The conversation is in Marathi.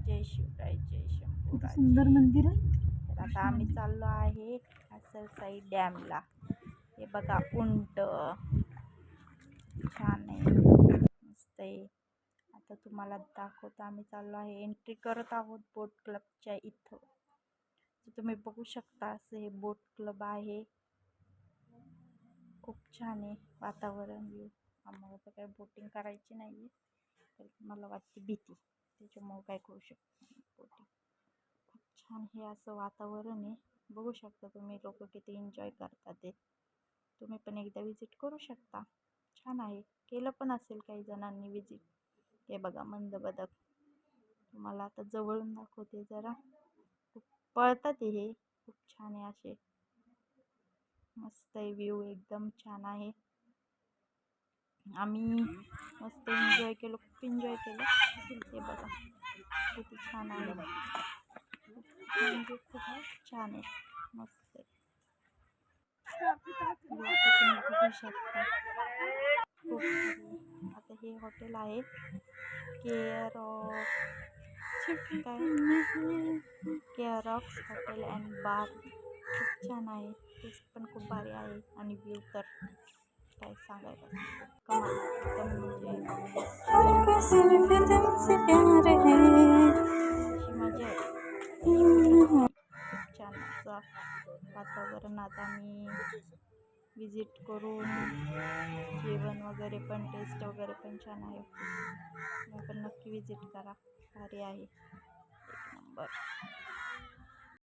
जय शिवराय, जय शंभूराज. सुंदर मंदिर आहे. तर आता आम्ही चाललो आहे कासरसाई डॅमला. हे बघा उंट छान आहे, मस्त आहे. आता तुम्हाला दाखवतो. आम्ही चाललो आहे, एंट्री करत आहोत बोट क्लबच्या इथं. तर तुम्ही बघू शकता, असं हे बोट क्लब आहे. खूप छान आहे वातावरण, व्यू. आम्हाला तर काही बोटिंग करायची नाही आहे, तर मला वाटते भीती, त्याच्यामुळे काय करू शकतो बोटिंग. खूप छान हे असं वातावरण आहे. बघू शकता तुम्ही लोक किती एन्जॉय करतात ते. तुम्ही पण एकदा विजिट करू शकता. छान आहे, केलं पण असेल काही जणांनी विजिट. हे बघा मंद बदक, तुम्हाला आता जवळून दाखवते जरा. खूप पळतात हे, खूप छान आहे असे. मस्त आहे, व्ह्यू एकदम छान आहे. आम्ही मस्त एन्जॉय केलं, खूप एन्जॉय केलं. हे बघा किती छान आहे, म्हणजे खूप छान आहे, मस्त आहे. तुम्ही बघू शकता खूप भारी. आता हे हॉटेल आहे care of care of hotel and bar. खूप छान आहे, टेस्ट पण खूप भारी आहे आणि व्ह्यू तर काय सांगायला कमाल. एकदम म्हणजे अशी मजा आहे. खूप छान असं वातावरण. आता मी विजिट करून जेवण वगैरे पण, टेस्ट वगैरे पण छान आहे. तुम्ही पण नक्की विजिट करा, भारी आहे, एक नंबर.